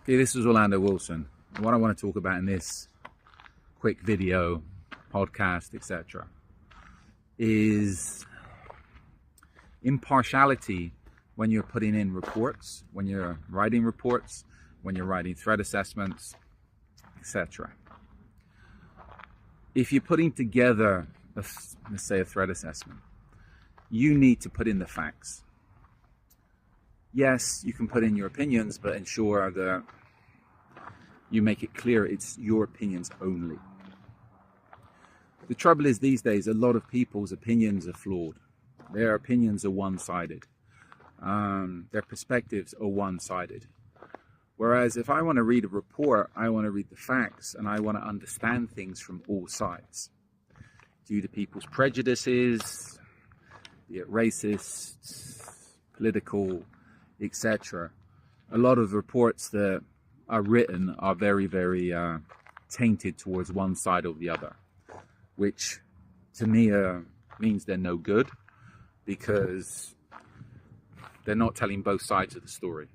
Okay, this is Orlando Wilson. What I want to talk about in this quick video, podcast, etc., is impartiality when you're putting in reports, when you're writing reports, when you're writing threat assessments, etc. If you're putting together, let's say, a threat assessment, you need to put in the facts. Yes, you can put in your opinions, but ensure that you make it clear it's your opinions only. The trouble is, these days, a lot of people's opinions are flawed. Their opinions are one-sided. Their perspectives are one-sided. Whereas if I want to read a report, I want to read the facts and I want to understand things from all sides. Due to people's prejudices, be it racist, political, etc. A lot of reports that are written are very, very tainted towards one side or the other, which to me means they're no good, because they're not telling both sides of the story.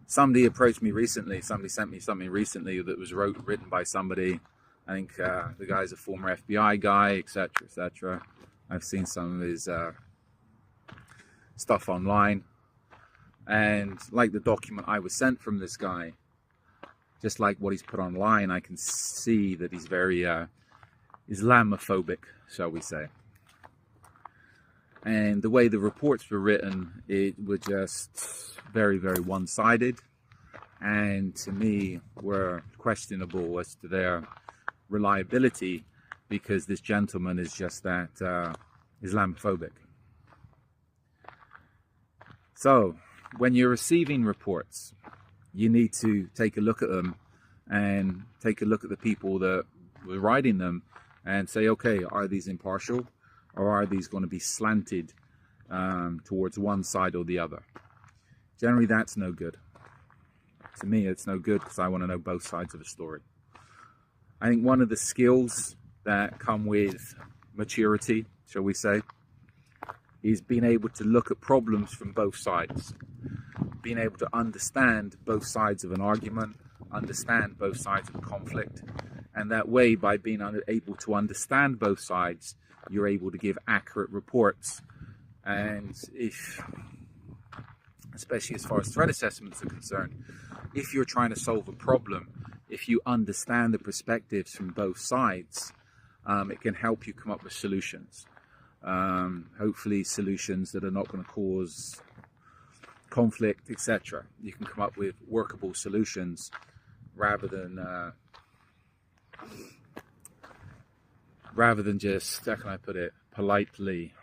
Somebody approached me recently, somebody sent me something recently that was written by somebody. I think the guy's a former FBI guy, etc., etc. I've seen some of his stuff online, and like the document I was sent from this guy, just like what he's put online, I can see that he's very Islamophobic, shall we say. And the way the reports were written, it were just very, very one-sided, and to me were questionable as to their reliability, because this gentleman is just that Islamophobic. So when you're receiving reports, you need to take a look at them and take a look at the people that were writing them and say, okay, are these impartial, or are these going to be slanted towards one side or the other? Generally, that's no good. To me, it's no good, because I want to know both sides of the story. I think one of the skills that come with maturity, shall we say, is being able to look at problems from both sides, being able to understand both sides of an argument, understand both sides of a conflict, and that way, by being able to understand both sides, you're able to give accurate reports. And especially as far as threat assessments are concerned, if you're trying to solve a problem, if you understand the perspectives from both sides, it can help you come up with solutions. Hopefully solutions that are not going to cause conflict, etc. You can come up with workable solutions rather than just, how can I put it politely,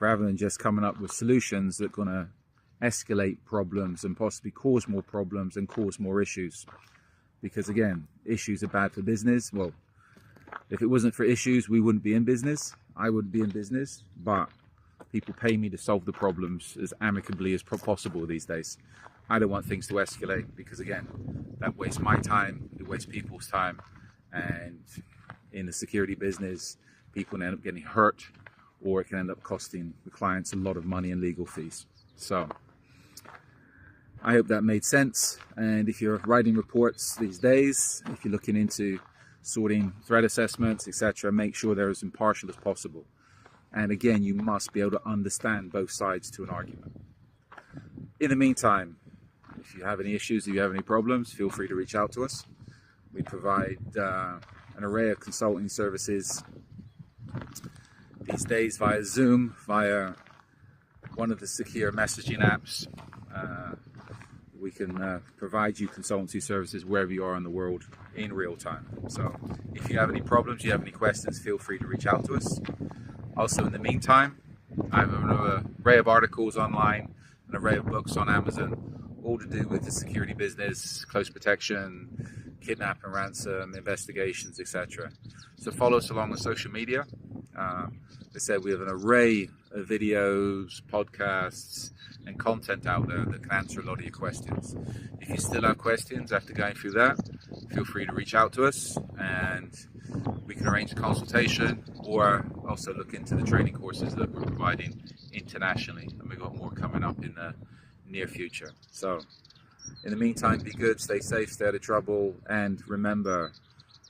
rather than just coming up with solutions that are going to escalate problems and possibly cause more problems and cause more issues. Because again, issues are bad for business. Well, if it wasn't for issues, we wouldn't be in business. I wouldn't be in business, but people pay me to solve the problems as amicably as possible these days. I don't want things to escalate, because again, that wastes my time, it wastes people's time, and in the security business, people end up getting hurt, or it can end up costing the clients a lot of money in legal fees. So I hope that made sense. And if you're writing reports these days, if you're looking into sorting threat assessments, etc., make sure they're as impartial as possible. And again, you must be able to understand both sides to an argument. In the meantime, if you have any issues, if you have any problems, feel free to reach out to us. We provide an array of consulting services these days via Zoom, via one of the secure messaging apps. We can provide you consultancy services wherever you are in the world in real time. So if you have any problems, you have any questions, feel free to reach out to us. Also, in the meantime, I have an array of articles online, an array of books on Amazon, all to do with the security business, close protection, kidnap and ransom, investigations, etc. So follow us along on social media. As I said, we have an array of videos, podcasts, and content out there that can answer a lot of your questions. If you still have questions after going through that, feel free to reach out to us and we can arrange a consultation, or also look into the training courses that we're providing internationally, and we've got more coming up in the near future. So In the meantime, be good, stay safe, stay out of trouble, and remember,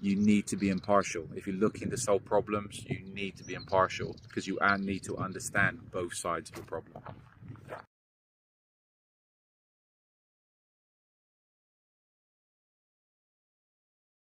you need to be impartial. If you're looking to solve problems, you need to be impartial, because you need to understand both sides of the problem.